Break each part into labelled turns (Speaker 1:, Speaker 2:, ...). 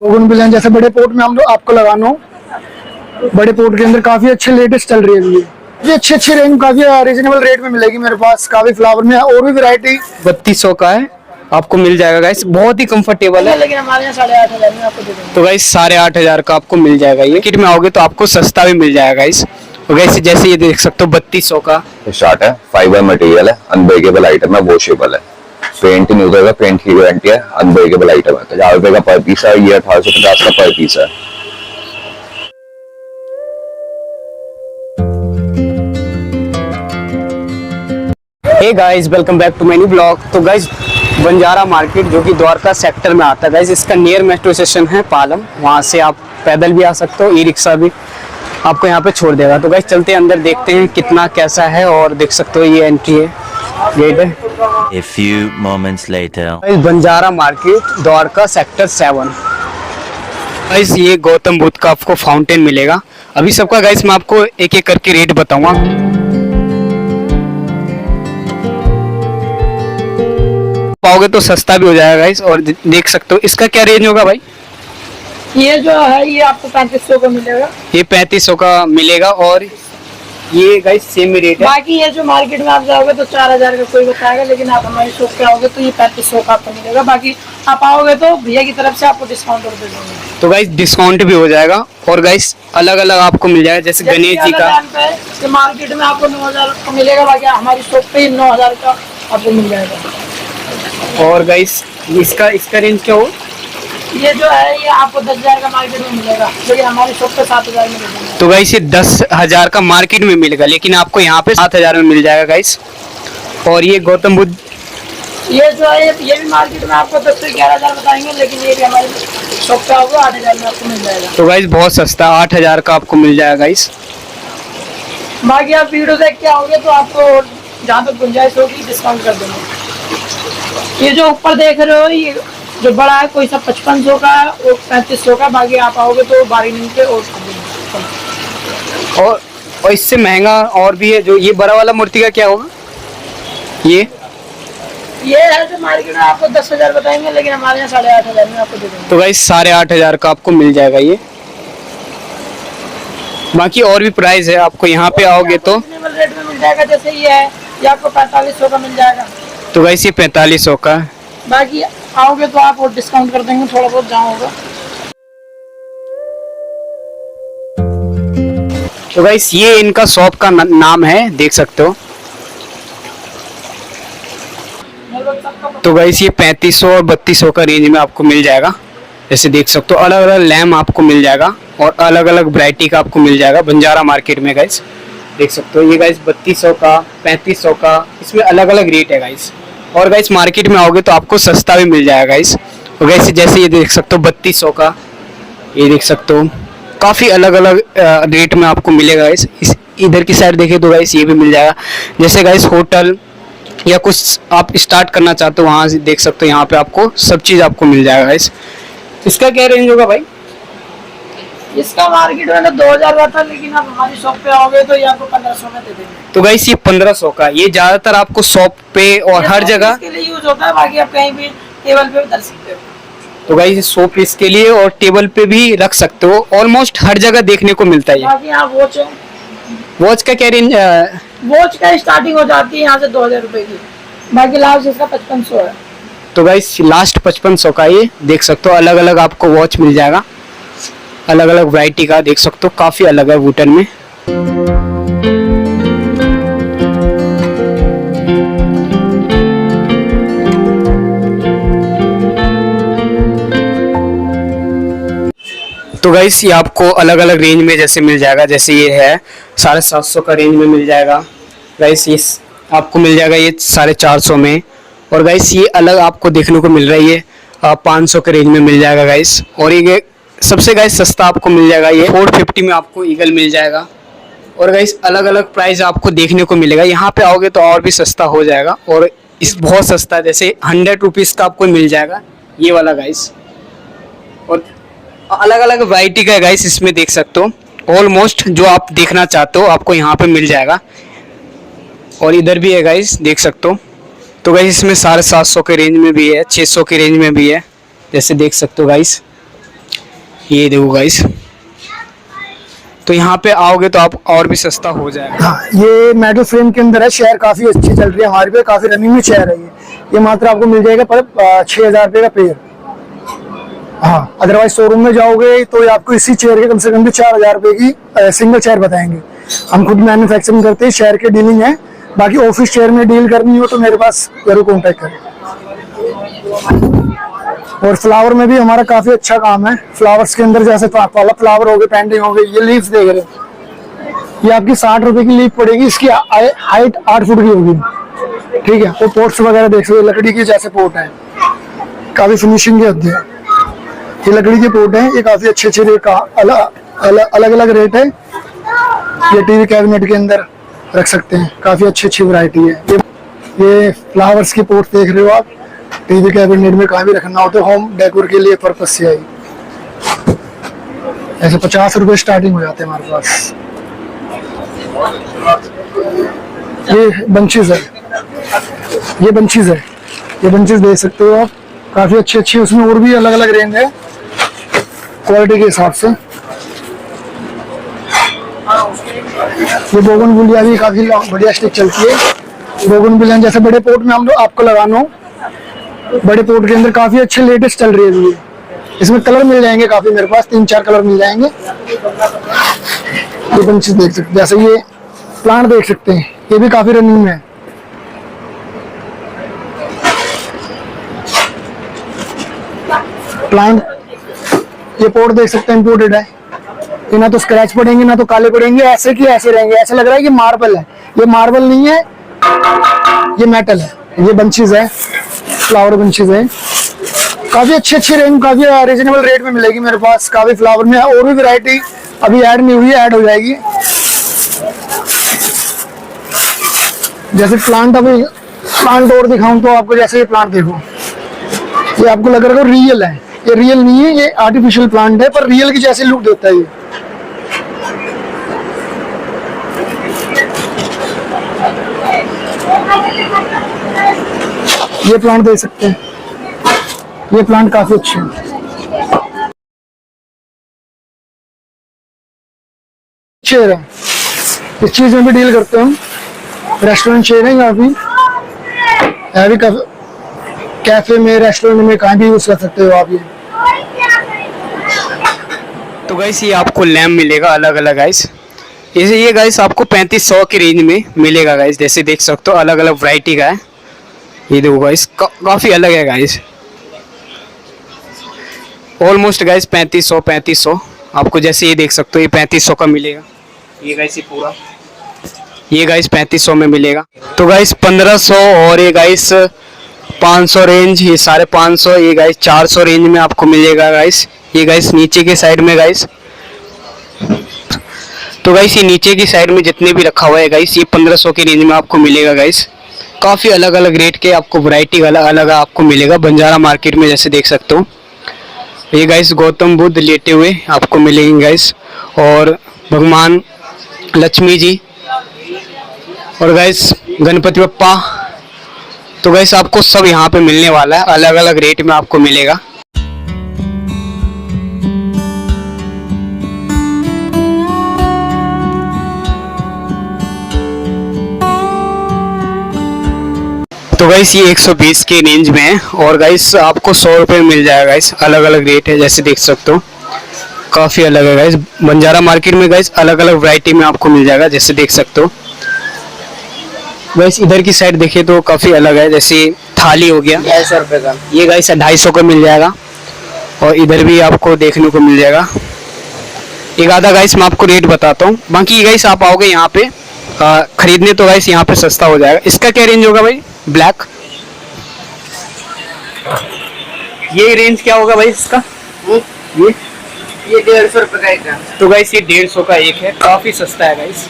Speaker 1: Bougainvillea जैसे बड़े port में हम लोग आपको लगाना हो, बड़े पोर्ट के अंदर काफी अच्छे लेटेस्ट चल रही है अभी ये अच्छी रेंज काफी रीजनेबल रेट में मिलेगी मेरे पास। काफी फ्लावर में और भी वैरायटी
Speaker 2: 3200 का है, आपको मिल जाएगा गाइस, बहुत ही कंफर्टेबल है।
Speaker 1: लेकिन हमारे यहाँ 8,500 में आपको दे देंगे।
Speaker 2: तो गाइस 8,500 का आपको मिल जाएगा। ये किट में आओगे तो आपको सस्ता भी मिल जाएगा गाइस। तो गाइस जैसे ये देख सकते हो 3200 का
Speaker 3: स्टार्ट है। फाइबर मटेरियल है, अनब्रेकेबल आइटम है, वॉशेबल है, पेंट नहीं उतरेगा, पेंट की गारंटी है, अनब्रेकेबल आइटम है। 1000 रुपए का पर पीस है, ये 1850 का पर पीस है।
Speaker 2: Hey guys, welcome back to many blog. तो गाइस बंजारा मार्केट जो कि द्वारका सेक्टर में आता है गाइस, इसका नियर मेट्रो स्टेशन है पालम। वहां से आप पैदल भी आ सकते हो, ई रिक्शा भी आपको यहाँ पे छोड़ देगा। तो गाइस चलते हैं अंदर, देखते हैं कितना कैसा है। और देख सकते हो ये एंट्री है, गेट है।
Speaker 4: A few moments later.
Speaker 2: Guys Banjara market Dwarka sector 7। Guys ये गौतम बुद्ध का आपको फाउंटेन मिलेगा। अभी सबका गाइस मैं आपको एक एक करके रेट बताऊंगा। पाओगे तो सस्ता भी हो जाएगा गाइस। और देख सकते हो इसका क्या रेंज होगा भाई?
Speaker 1: ये जो है ये आपको 3500 का मिलेगा।
Speaker 2: ये 3500 का मिलेगा। और ये गाइस सेम रेट है।
Speaker 1: बाकी ये जो मार्केट में आप जाओगे तो 4000 का कोई बताएगा, लेकिन आप हमारी शॉप पे आओगे तो ये 3500 का आपको मिलेगा। बाकी आप आओगे तो भैया की तरफ से आपको डिस्काउंट और दे देंगे।
Speaker 2: तो गाइस डिस्काउंट भी हो जाएगा। और गाइस अलग अलग आपको मिल जाएगा, जैसे गणेश जी का
Speaker 1: मार्केट में आपको 9000 का मिलेगा, बाकी हमारी शॉप पे 9000 का आपको मिल जाएगा।
Speaker 2: और गाइस इसका रेंज क्या होगा?
Speaker 1: ये जो है ये आपको 10,000 का मार्केट में मिलेगा, लेकिन हमारी शॉप पे 7000 में मिलेगा।
Speaker 2: तो गाइस ये 10,000 का मार्केट में मिलेगा, लेकिन आपको यहाँ पे 7000 में मिल जाएगा गाइस। और ये गौतम बुद्ध,
Speaker 1: ये जो है ये भी मार्केट में आपको 10 से 11,000 बताएंगे, लेकिन ये भी हमारी शॉप पे होगा 8,000 में आपको मिल जाएगा।
Speaker 2: तो गाइस बहुत सस्ता 8000 का आपको मिल जाएगा गाइस।
Speaker 1: बाकी आप वीडियो देख के आओगे तो आपको जहाँ तक गुंजाइश होगी डिस्काउंट कर देंगे। ये जो ऊपर देख रहे हो ये जो बड़ा है कोई सा 5500 का है और 3500 का। बाकी आप आओगे तो बार्गेनिंग पे
Speaker 2: और इससे महंगा और भी है। जो ये बड़ा वाला मूर्ति का क्या होगा? ये
Speaker 1: है जो मार्केट में आपको 10,000 बताएंगे, लेकिन हमारे यहाँ 8,500 में आपको दे देंगे।
Speaker 2: तो गाइस 8,500 का आपको मिल जाएगा ये। बाकी और भी प्राइस है, आपको यहाँ पे आओगे तो
Speaker 1: रेट में मिल जाएगा। जैसे ये है ये आपको 4500 का मिल जाएगा।
Speaker 2: तो गाइस ये 4500 का है।
Speaker 1: बाकी आओगे तो आप और डिस्काउंट कर देंगे थोड़ा बहुत जहाँ होगा।
Speaker 2: तो गाइस ये इनका शॉप का नाम है, देख सकते हो। तो गाइस ये 3500 और 3200 का रेंज में आपको मिल जाएगा। जैसे देख सकते हो अलग अलग लैम्प आपको मिल जाएगा और अलग अलग वैरायटी का आपको मिल जाएगा बंजारा मार्केट में गाइस। देख सकते हो ये गाइस 3200 का, 3500 का, इसमें अलग अलग रेट है गाइस। और गाइस मार्केट में आओगे तो आपको सस्ता भी मिल जाएगा गाइस। तो गाइस जैसे ये देख सकते हो 3200 का, ये देख सकते हो काफ़ी अलग अलग रेट में आपको मिलेगा गाइस। इधर की साइड देखे तो गाइस ये भी मिल जाएगा। जैसे गाइस होटल या कुछ आप स्टार्ट करना चाहते हो वहाँ से देख सकते हो, यहाँ पे आपको सब चीज़ आपको मिल जाएगा गाइस। इसका क्या रेंज होगा भाई?
Speaker 1: इसका मार्केट में तो 2000 का था, लेकिन आप हमारी शॉप पे आओगे तो ये आपको 1500 में दे देंगे।
Speaker 2: तो गाइस ये 1500 का, ये ज्यादातर आपको शॉप पे और हर जगह
Speaker 1: के लिए यूज होता है। बाकी आप कहीं भी टेबल पे धर सकते हो।
Speaker 2: तो गाइस शो पीस के लिए और टेबल पे भी रख सकते हो। ऑलमोस्ट हर जगह देखने को मिलता है ये।
Speaker 1: बाकी यहाँ वॉच है,
Speaker 2: वॉच का क्या रेंज?
Speaker 1: वॉच का स्टार्टिंग हो जाती है यहाँ से 2000 रुपए की। बाकी लास्ट इसका 5500 है।
Speaker 2: तो गाइस लास्ट 5500 का ये देख सकते हो। अलग अलग आपको वॉच मिल जाएगा, अलग अलग वैरायटी का देख सकते हो, काफी अलग है वुडन में। तो गाइस ये आपको अलग अलग रेंज में जैसे मिल जाएगा। जैसे ये है 750 का रेंज में मिल जाएगा गाइस। ये आपको मिल जाएगा ये 450 में। और गाइस ये अलग आपको देखने को मिल रही है 500 के रेंज में मिल जाएगा गाइस। और ये सबसे गाइस सस्ता आपको मिल जाएगा ये 450 में आपको ईगल मिल जाएगा। और गाइस अलग अलग प्राइस आपको देखने को मिलेगा। यहाँ पे आओगे तो और भी सस्ता हो जाएगा। और इस बहुत सस्ता है, जैसे 100 रुपीज़ का आपको मिल जाएगा ये वाला गाइस। और अलग अलग वैरायटी का गाइस इसमें देख सकते हो। ऑलमोस्ट जो आप देखना चाहते हो आपको यहाँ पे मिल जाएगा। और इधर भी है गाइस, देख सकते हो। तो गाइस इसमें 750 के रेंज में भी है, 600 के रेंज में भी है, जैसे देख सकते हो गाइस। ये देखो गाइस, तो यहाँ पे आओगे तो आप और भी सस्ता हो जाएगा।
Speaker 5: हाँ, ये मेटल फ्रेम के अंदर है। चेयर काफी अच्छी चल रही है हमारे पे, काफी रनिंग में चेयर है ये मात्र आपको मिल जाएगा पर 6,000 रुपये का पेयर। हाँ, अदरवाइज शोरूम में जाओगे तो ये आपको इसी चेयर के कम से कम भी 4,000 रुपये की सिंगल चेयर बताएंगे। हम खुद मैन्युफैक्चरिंग करते हैं, शेयर की डीलिंग है। बाकी ऑफिस चेयर में डील करनी हो तो मेरे पास जरूर कॉन्टेक्ट करें। और फ्लावर में भी हमारा काफी अच्छा काम है। फ्लावर्स के अंदर जैसे पाला फ्लावर हो गए, पेंटिंग हो गई, ये लीव्स देख रहे हैं, ये आपकी 60 रुपए की लीव पड़ेगी। इसकी हाइट 8 फुट की होगी, ठीक है। और पोर्ट्स वगैरह देख सकते हो, लकड़ी के जैसे पोर्ट है, काफी फिनिशिंग के होते हैं। ये लकड़ी के पोर्ट है, ये काफी अच्छे रेट का अलग अलग रेट है। ये टीवी कैबिनेट के अंदर रख सकते हैं, काफी अच्छी वैरायटी है। ये फ्लावर्स की पोर्ट देख रहे हो आप, टीवी कैबिनेट में कहीं भी रखना हो तो होम डेकोर के लिए पर्पज से आई। ऐसे 50 रुपए स्टार्टिंग हो जाते हैं हमारे पास। ये बंचेस है, ये बंचेस देख सकते हो आप, काफी अच्छी। उसमें और भी अलग अलग रेंज है क्वालिटी के हिसाब से। ये बोगनविलिया भी काफी बढ़िया स्टिक चलती है। बोगनविलिया जैसे बड़े पोर्ट में हम लोग आपको लगाना हो, बड़े पोर्ट के अंदर काफी अच्छे लेटेस्ट चल रही है। इसमें कलर मिल जाएंगे काफी, मेरे पास 3-4 कलर मिल जाएंगे। ये बंचेस देख सकते, जैसे ये प्लांट देख सकते हैं, ये भी काफी रनिंग में है। प्लांट, ये पोर्ट देख सकते हैं, इंपोर्टेड है। ये ना तो स्क्रैच पड़ेंगे ना तो काले पड़ेंगे, ऐसे की ऐसे रहेंगे। ऐसा लग रहा है कि मार्बल है, ये मार्बल नहीं है, ये मेटल है। ये बंचेस है, फ्लावर बंचेस है, काफी अच्छे रेंज, काफी रीजनेबल रेट में मिलेगी मेरे पास। काफी फ्लावर में और भी वैरायटी अभी ऐड नहीं हुई है, ऐड हो जाएगी। जैसे प्लांट, अभी प्लांट और दिखाऊं तो आपको, जैसे ये प्लांट देखो, ये आपको लग रहा है रियल है, ये रियल नहीं है, ये आर्टिफिशियल प्लांट है, पर रियल की जैसे लुक देता है ये प्लांट देख सकते हैं, ये प्लांट काफी अच्छे हैं। चेयर है, इस चीज में भी डील करते हैं हम। रेस्टोरेंट चेयर है, काफी कैफे में, रेस्टोरेंट में कहीं भी यूज कर सकते हो आप ये।
Speaker 2: तो गाइस ये आपको लैम्प मिलेगा अलग अलग गाइस। ये गाइस आपको 3500 की रेंज में मिलेगा गाइस। जैसे देख सकते हो अलग अलग वैरायटी का है। ये देखो गाइस, काफी अलग है गाइस। ऑलमोस्ट गाइस 3500 आपको, जैसे ये देख सकते हो, ये 3500 का मिलेगा। ये गाइस ये पूरा, ये गाइस 3500 में मिलेगा। तो गाइस 1500 और ये गाइस 500 रेंज, ये 550, ये गाइस 400 रेंज में आपको मिलेगा गाइस। ये गाइस नीचे के साइड में गाइस, तो गाइस ये नीचे की साइड में जितने भी रखा हुआ है गाइस, ये 1500 की रेंज में आपको मिलेगा गाइस। काफ़ी अलग अलग रेट के आपको वैरायटी अलग अलग आपको मिलेगा बंजारा मार्केट में, जैसे देख सकते हो। ये गाइस गौतम बुद्ध लेटे हुए आपको मिलेंगे गाइस, और भगवान लक्ष्मी जी, और गाइस गणपति बप्पा। तो गाइस आपको सब यहाँ पे मिलने वाला है, अलग अलग रेट में आपको मिलेगा। तो गाइस ये 120 के रेंज में है, और गाइस आपको 100 रुपये में मिल जाएगा गाइस। अलग अलग रेट है, जैसे देख सकते हो, काफ़ी अलग है गाइस। बंजारा मार्केट में गाइस अलग अलग वैरायटी में आपको मिल जाएगा, जैसे देख सकते हो। गाइस इधर की साइड देखिए तो काफ़ी अलग है, जैसे थाली हो गया 250 रुपये का, ये गाइस 250 का मिल जाएगा। और इधर भी आपको देखने को मिल जाएगा। एक आधा गाइस मैं आपको रेट बताता हूँ, बाकी गाइस आप आओगे यहाँ पे खरीदने तो गाइस यहाँ पे सस्ता हो जाएगा। इसका क्या रेंज होगा भाई? ब्लैक, ये रेंज क्या होगा भाई इसका? ये 150 रुपये का एक है। तो गाइस ये 150 का एक है, काफी सस्ता है गाइस।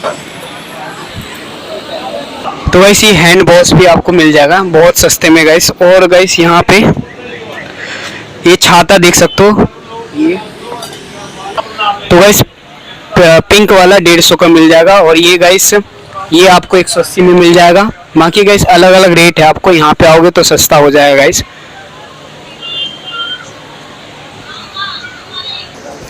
Speaker 2: तो गाइस ये हैंड वॉश भी आपको मिल जाएगा बहुत सस्ते में गाइस। और गाइस यहाँ पे ये छाता देख सकते हो, ये तो गाइस पिंक वाला 150 का मिल जाएगा। और ये गाइस ये आपको 180 में मिल जाएगा। बाकी गाइस अलग अलग रेट है, आपको यहाँ पे आओगे तो सस्ता हो जाएगा गाइस।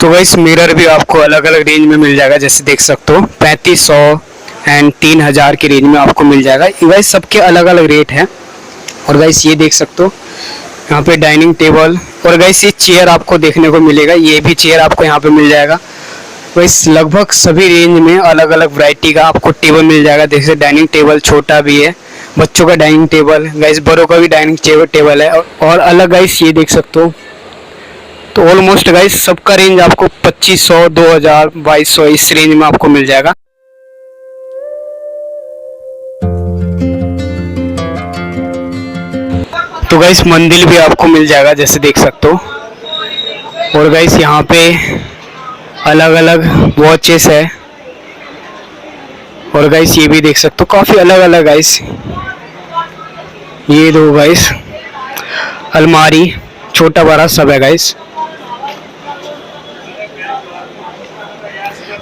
Speaker 2: तो गाइस मिरर भी आपको अलग अलग रेंज में मिल जाएगा, जैसे देख सकते हो 3500 एंड 3000 की रेंज में आपको मिल जाएगा। गाइस सबके अलग अलग रेट हैं। और गाइस ये देख सकते हो यहाँ पे डाइनिंग टेबल, और गाइस ये चेयर आपको देखने को मिलेगा, ये भी चेयर आपको यहाँ पे मिल जाएगा। गाइस लगभग सभी रेंज में अलग अलग वैरायटी का आपको टेबल मिल जाएगा। जैसे डाइनिंग टेबल छोटा भी है, बच्चों का डाइनिंग टेबल, गाइस बड़ों का भी डाइनिंग टेबल है और अलग। गाइस ये देख सकते हो, तो ऑलमोस्ट गाइस सबका रेंज आपको 2500, 2000, 2200 इस रेंज में आपको मिल जाएगा। तो गाइस मंदिर भी आपको मिल जाएगा, जैसे देख सकते हो। और गाइस यहाँ पे अलग अलग वॉचेस है, और गाइस ये भी देख सकते हो काफी अलग अलग। गाइस ये दो गाइस अलमारी, छोटा बड़ा सब है गाइस।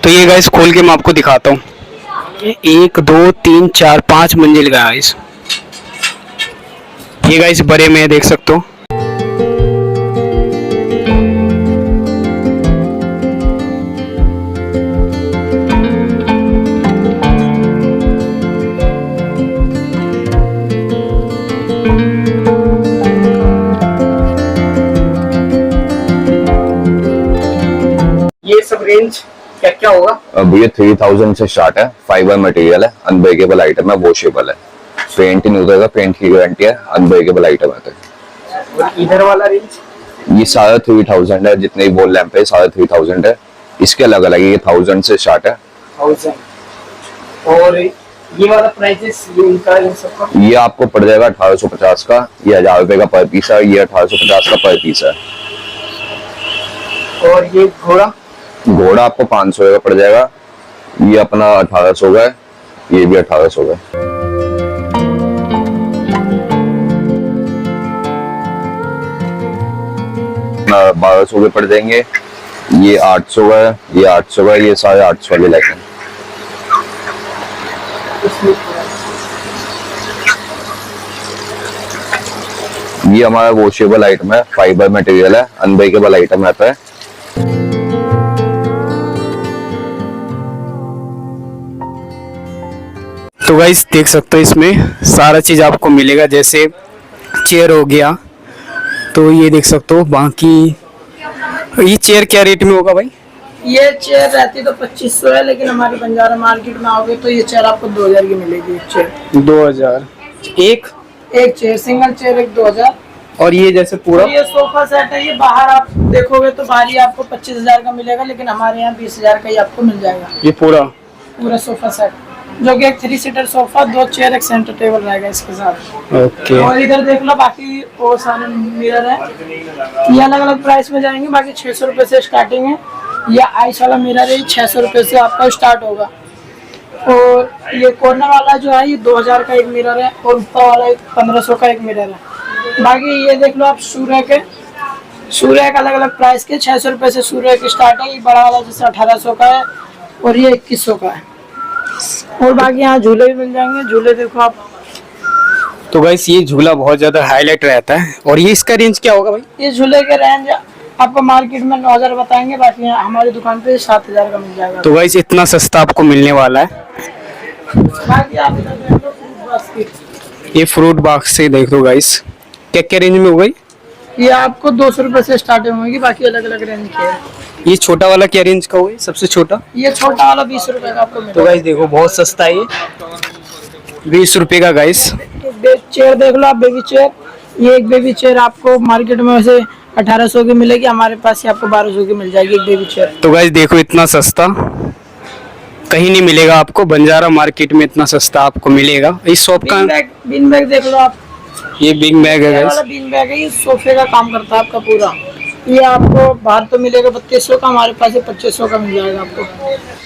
Speaker 2: तो ये गाइस खोल के मैं आपको दिखाता हूँ। 1 2 3 4 5 मंजिल का गाइस, ये गाइस बड़े में देख सकते हो। ये सब रेंज क्या क्या होगा?
Speaker 3: अब ये 3000 से स्टार्ट है, फाइबर मटेरियल है, अनब्रेकेबल आइटम है, वॉशेबल है, पेंट नहीं उतरेगा, पेंट की गारंटी है, अनब्रेकेबल आइटम है।
Speaker 2: और इधर वाला रेंज
Speaker 3: ये सारा 3000 है, जितने भी बॉल लैंप है सारा 3000 है। इसके अलग अलग ये 1000 से स्टार्ट है।
Speaker 2: 1000। और ये वाला प्राइसेस इनका इन सबका
Speaker 3: ये आपको पड़ जाएगा 1850 का, ये 1000 रुपए का पर पीस है, ये 1850 का पर पीस है।
Speaker 2: और ये घोड़ा
Speaker 3: घोड़ा आपको 500 का पड़ जाएगा, ये अपना 1800 का है, ये भी 1800 का है। 1200 के पड़ जाएंगे, ये 800 का है, ये 800 का है, ये सारे 800 वाले लाइक हैं। ये हमारा वॉशेबल आइटम है, फाइबर मटेरियल है, अनब्रेकेबल आइटम रहता है।
Speaker 2: तो गाइस देख सकते हो इसमें सारा चीज आपको मिलेगा, जैसे चेयर हो गया, तो ये देख सकते हो। बाकी ये चेयर क्या रेट में होगा भाई?
Speaker 1: ये चेयर रहती तो 2500 है, लेकिन हमारी बंजारा मार्केट में आओगे तो ये चेयर आपको 2000 की मिलेगी। एक चेयर
Speaker 2: 2000 एक
Speaker 1: चेयर, सिंगल चेयर एक 2000।
Speaker 2: और ये जैसे पूरा
Speaker 1: तो ये सोफा सेट है, ये बाहर आप देखोगे तो बाहर ही आपको 25,000 का मिलेगा, लेकिन हमारे यहाँ 20,000 का ही आपको मिल जाएगा।
Speaker 2: ये
Speaker 1: पूरा सोफा सेट, जो कि एक 3 सीटर सोफा, 2 चेयर, एक सेंटर टेबल रहेगा इसके साथ।
Speaker 2: ओके।
Speaker 1: और इधर देख लो, बाकी और सारे मिरर है, ये अलग अलग प्राइस में जाएंगे। बाकी 600 रुपए से स्टार्टिंग है। ये आइस वाला मिरर है, 600 रुपए से आपका स्टार्ट होगा। और ये कॉर्नर वाला जो है ये 2000 का एक मिरर है, और ऊपर वाला 1500 का एक मिरर है। बाकी ये देख लो आप सूर्य के अलग अलग प्राइस के 600 रुपए से सूर्य के स्टार्ट है। ये बड़ा वाला जैसे 1800 का है, और ये 2100 का है। और बाकी यहाँ झूले भी मिल जाएंगे, झूले देखो आप।
Speaker 2: तो गाइस ये झूला बहुत ज्यादा हाईलाइट रहता है। और ये इसका रेंज क्या होगा भाई?
Speaker 1: ये झूले के रेंज आपको मार्केट में 9000 बताएंगे, बाकी हमारी दुकान पे 7000 का मिल जाएगा।
Speaker 2: तो गाइस इतना सस्ता आपको मिलने वाला है।
Speaker 1: बाकी आप इधर देख लो फ्रूट बास्केट।
Speaker 2: ये फ्रूट बॉक्स से देख लो गाइस, क्या क्या रेंज में हो गई?
Speaker 1: ये आपको 200 रुपए से स्टार्टिंग होगी, बाकी अलग अलग रेंज के है।
Speaker 2: ये छोटा वाला क्या रेंज का होगा? सबसे छोटा
Speaker 1: ये छोटा वाला 20 रुपए का आपको
Speaker 2: तो
Speaker 1: मिलेगा।
Speaker 2: गाइस देखो बहुत सस्ता है ये, 20 रुपए का गाइस।
Speaker 1: चेयर देख लो आप, बेबी चेयर। ये एक बेबी चेयर आपको मार्केट में वैसे 1800 की मिलेगी, हमारे पास ये आपको 1200 की मिल जाएगी एक बेबी चेयर।
Speaker 2: तो गाइस देखो इतना सस्ता कहीं नहीं मिलेगा आपको, बंजारा मार्केट में इतना सस्ता आपको मिलेगा। इस शॉप का
Speaker 1: बीन बैग देख लो आप,
Speaker 2: ये बिग बैग है
Speaker 1: ये
Speaker 2: गाइस।
Speaker 1: वाला बीन बैग है, ये सोफे का काम करता है आपका पूरा। ये आपको बाहर तो मिलेगा 3200 का, हमारे पास ये 2500 का मिल जाएगा आपको।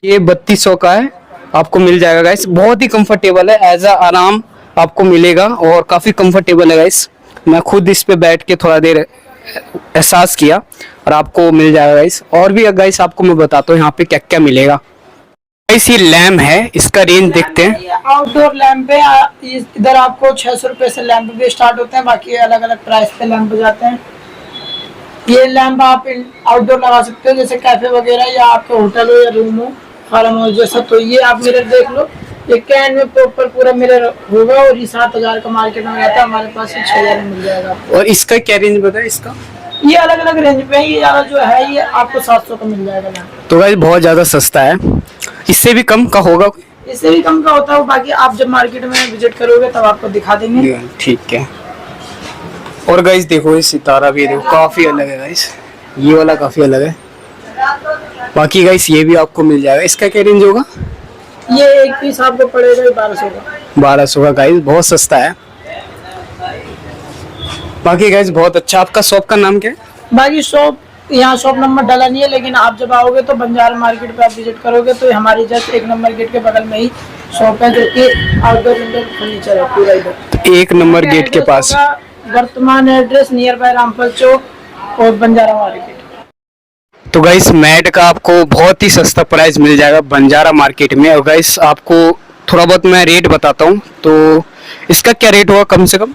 Speaker 2: ये 3200 का है, आपको मिल जाएगा गाइस। बहुत ही कंफर्टेबल है, एज आराम आपको मिलेगा और काफी कंफर्टेबल है गाइस। मैं खुद इस पे बैठ के थोड़ा देर एहसास किया और आपको मिल जाएगा गाइस। और भी गाइस आपको मैं बताता हूँ यहाँ पे क्या क्या मिलेगा। गाइस ये लैम्प है, इसका रेंज देखते हैं।
Speaker 1: ये आउटडोर लैंप है, इधर आपको 600 रुपए से लैंप भी स्टार्ट होते हैं, बाकी अलग अलग प्राइस पे लैंप जाते हैं। ये लैंप आप आउटडोर लगा सकते हो, जैसे कैफे वगैरह या आपका होटल हो या रूम हो, फार्म हाउस जैसा। तो ये आप मिरर देख लो, ये कैन में प्रॉपर पूरा मिरर होगा और ये 7,000 का मार्केट में आता है, हमारे पास 6,000 में मिल जाएगा आपको।
Speaker 2: और इसका क्या रेंज बताया इसका?
Speaker 1: ये अलग अलग रेंज पे है, ये ज्यादा जो है ये आपको 700 का मिल जाएगा लैंप।
Speaker 2: तो गाइस बहुत ज़्यादा सस्ता है, इससे भी कम का होगा?
Speaker 1: इससे भी कम का होता है, बाकी आप जब मार्केट में विजिट करोगे तब आपको दिखा देंगे।
Speaker 2: ठीक है। और गाइस देखो ये सितारा भी देखो काफ़ी अलग है गाइस, ये वाला काफ़ी अलग है। बाकी गाइस ये भी आपको मिल जाएगा, इसका क्या रेंज होगा?
Speaker 1: ये एक पीस आपको पड़ेगा 1200 का।
Speaker 2: 1200 का गाइस, बहुत सस्ता है। बाकी गाइस बहुत अच्छा। आपका शॉप का नाम क्या है?
Speaker 1: बाकी शॉप, यहाँ शॉप नंबर डाला नहीं है, लेकिन आप जब आओगे तो बंजारा मार्केट पे आप विजिट करोगे तो हमारी जस्ट 1 नंबर गेट के बगल में ही शॉप है, जो कि आउटडोर इंडोर फर्नीचर है पूरा इधर।
Speaker 2: 1 नंबर गेट के पास।
Speaker 1: वर्तमान एड्रेस नियर बाय रामफल चौक और बंजारा मार्केट।
Speaker 2: तो गाइस मैट का आपको बहुत ही सस्ता प्राइस मिल जाएगा बंजारा मार्केट में। और गाइस आपको थोड़ा बहुत मैं रेट बताता हूँ, तो इसका क्या रेट होगा कम से कम?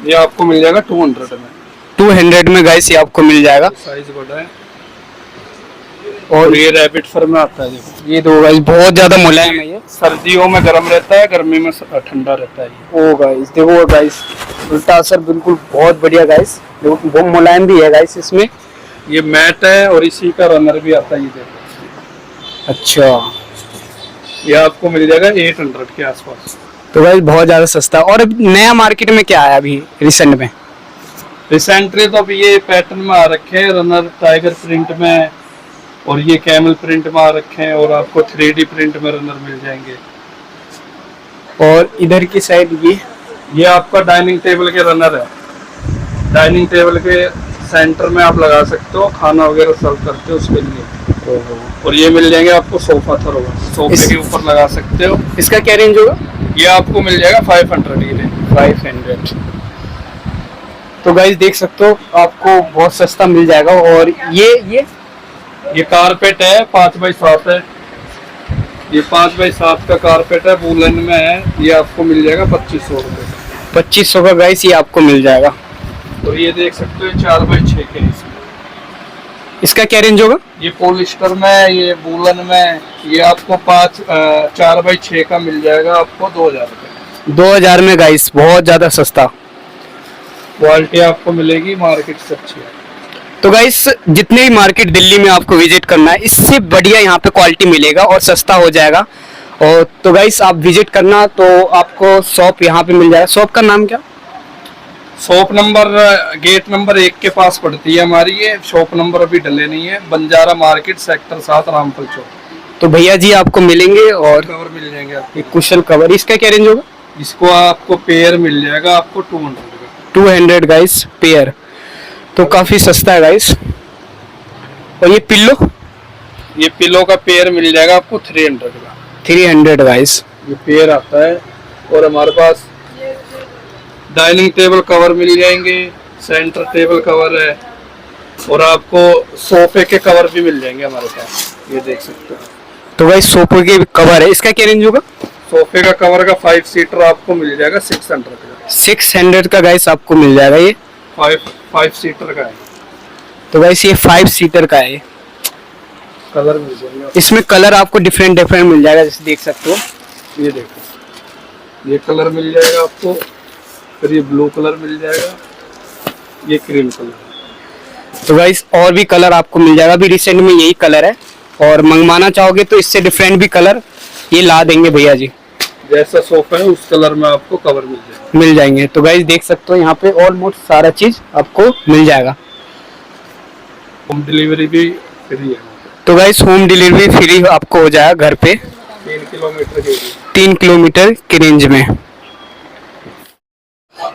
Speaker 6: ये आपको मिल जाएगा 200 में।
Speaker 2: 200 में गाइस ये आपको मिल जाएगा।
Speaker 6: साइज बड़ा है
Speaker 2: और
Speaker 6: ये रैबिट फर में आता है। देखो
Speaker 2: ये दो गाइस बहुत ज्यादा मुलायम है ये।
Speaker 6: सर्दियों में गर्म रहता है, गर्मी में ठंडा रहता है ये।
Speaker 2: ओ गाइस देखो गाइस, उल्टा असर बिल्कुल बहुत बढ़िया गाइस, देखो बहुत मुलायम भी है गाइस इसमें।
Speaker 6: ये मैट है और इसी का रनर भी आता है, ये देखो।
Speaker 2: अच्छा,
Speaker 6: ये आपको मिल जाएगा 800 के आसपास।
Speaker 2: तो गाइस बहुत ज्यादा सस्ता। और अब नया मार्केट में क्या आया अभी रिसेंट में?
Speaker 6: रिसेंटली तो अभी ये पैटर्न में आ रखे हैं, रनर टाइगर प्रिंट में, और ये कैमल प्रिंट में आ रखे हैं, और आपको 3D प्रिंट में रनर मिल जाएंगे।
Speaker 2: और इधर की साइड
Speaker 6: ये आपका डाइनिंग टेबल के रनर है। डाइनिंग टेबल के सेंटर में आप लगा सकते हो, खाना वगैरह सर्व करते हो उसके लिए। और ये मिल जाएंगे आपको सोफा थर होगा, सोफे के ऊपर लगा सकते हो।
Speaker 2: इसका क्या रेंज होगा?
Speaker 6: ये आपको मिल जाएगा 500 की रेंज।
Speaker 2: 500। तो गाइस देख सकते हो आपको बहुत सस्ता मिल जाएगा। और ये
Speaker 6: कारपेट है, 5x7 है। ये 5x7 का कारपेट है, वूलन में है। ये आपको मिल जाएगा 2500 रुपये।
Speaker 2: 2500 का गाइस ये आपको मिल जाएगा।
Speaker 6: और ये देख सकते हो 4x6 के हैं इसमें।
Speaker 2: इसका क्या रेंज होगा?
Speaker 6: ये पॉलिस्टर में, ये वूलन में, ये आपको 4x6 का मिल जाएगा आपको 2000 रुपये।
Speaker 2: 2000 में गाइस, बहुत ज्यादा सस्ता।
Speaker 6: क्वालिटी आपको मिलेगी मार्केट से अच्छी है।
Speaker 2: तो गाइस जितने भी मार्केट दिल्ली में आपको विजिट करना है, इससे बढ़िया यहाँ पे क्वालिटी मिलेगा और सस्ता हो जाएगा। और तो गाइस आप विजिट करना, तो आपको शॉप यहाँ पे मिल जाएगा। शॉप का नाम क्या?
Speaker 6: शॉप नंबर गेट नंबर 1 के पास पड़ती है हमारी ये शॉप। नंबर अभी डले नहीं है। बंजारा मार्केट सेक्टर 7 रामफल चौक।
Speaker 2: तो भैया जी आपको मिलेंगे। और
Speaker 6: कवर मिल जाएंगे आपको।
Speaker 2: एक कुशल कवर, इसका क्या रेंज होगा?
Speaker 6: इसको आपको पेयर मिल जाएगा आपको 200 का।
Speaker 2: 200 गाइस पेयर, तो काफी सस्ता है गाइस। और ये पिल्लो?
Speaker 6: ये पिलो का पेयर मिल जाएगा आपको 300 का।
Speaker 2: 300 गाइस
Speaker 6: ये पेयर आता है। और हमारे पास डाइनिंग टेबल कवर मिल जाएंगे, सेंटर टेबल कवर है, और आपको सोफे के कवर भी मिल जाएंगे हमारे पास। ये देख सकते हो।
Speaker 2: तो गाइस सोफे के कवर है, इसका क्या रेंज होगा?
Speaker 6: सोफे का कवर का 5 सीटर आपको मिल जाएगा 600 का।
Speaker 2: 600 का गाइस आपको मिल जाएगा ये।
Speaker 6: 5 सीटर का है।
Speaker 2: तो गाइस ये 5 सीटर का है।
Speaker 6: कलर मिल जाएगा।
Speaker 2: इसमें कलर आपको डिफरेंट मिल जाएगा, जैसे देख सकते हो।
Speaker 6: ये देखो, ये कलर मिल जाएगा आपको, फिर ये ब्लू कलर मिल जाएगा, ये क्रीम कलर।
Speaker 2: तो गाइस और भी कलर आपको मिल जाएगा। अभी रिसेंट में यही कलर है, और मंगवाना चाहोगे तो इससे डिफरेंट भी कलर ये ला देंगे भैया जी।
Speaker 6: जैसा सोफा है उस कलर में आपको कवर
Speaker 2: मिल जाएंगे। तो गाइस देख सकते हो यहाँ पे ऑलमोस्ट सारा चीज आपको मिल जाएगा।
Speaker 6: होम डिलीवरी भी फ्री है।
Speaker 2: तो गाइस होम डिलीवरी फ्री आपको हो जाएगा घर पे
Speaker 6: 3 किलोमीटर के।
Speaker 2: 3 किलोमीटर की रेंज में।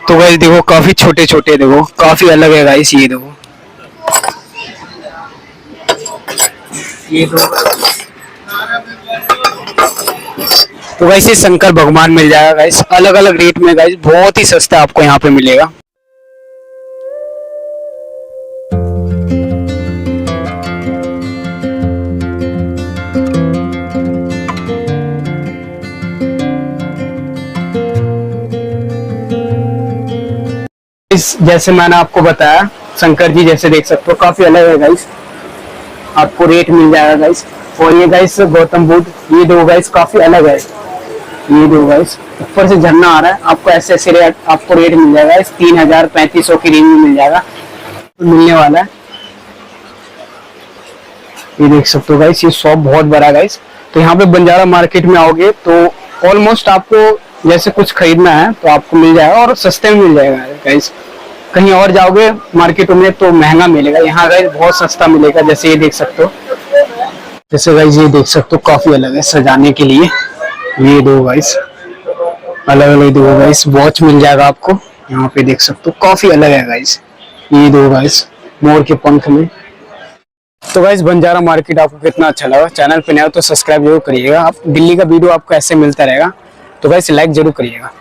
Speaker 2: तो गाइस देखो काफी छोटे छोटे, देखो काफी अलग है गाइस। ये देखो, ये तो गाइस ये शंकर भगवान मिल जाएगा गाइस, अलग अलग रेट में गाइस, बहुत ही सस्ता आपको यहाँ पे मिलेगा। जैसे मैंने आपको बताया शंकर जी जैसे देख सकते हो, काफी अलग है गाइस, आपको रेट मिल जाएगा गाइस। और ये गाइस गौतम बुद्ध, ये दो गाइस काफी अलग है, ये दो गाइस ऊपर से झरना आ रहा है, आपको ऐसे ऐसे रेट आपको रेट मिल जाएगा इस 3000-3500 की रेंज में मिल जाएगा, मिलने वाला है। ये देख सकते हो गाइस, ये शॉप बहुत बड़ा है गाइस। तो यहाँ पे बंजारा मार्केट में आओगे तो ऑलमोस्ट आपको जैसे कुछ खरीदना है तो आपको मिल जाएगा और सस्ते में मिल जाएगा गाइस। कहीं और जाओगे मार्केटों में तो महंगा मिलेगा, यहाँ गाइस बहुत सस्ता मिलेगा। जैसे ये देख सकते हो, जैसे गाइस ये देख सकते हो काफी अलग है सजाने के लिए, ये दो गाइस अलग अलग दो गाइस। वॉच मिल जाएगा आपको यहाँ पे देख सकते हो, काफी अलग है गाइस, ये दो गाइस मोर के पंख में। तो गाइस बंजारा मार्केट आपको कितना अच्छा लगा, चैनल पे नया हो तो सब्सक्राइब जरूर करिएगा। आप दिल्ली का वीडियो आपको ऐसे मिलता रहेगा, तो गाइस लाइक जरूर करिएगा।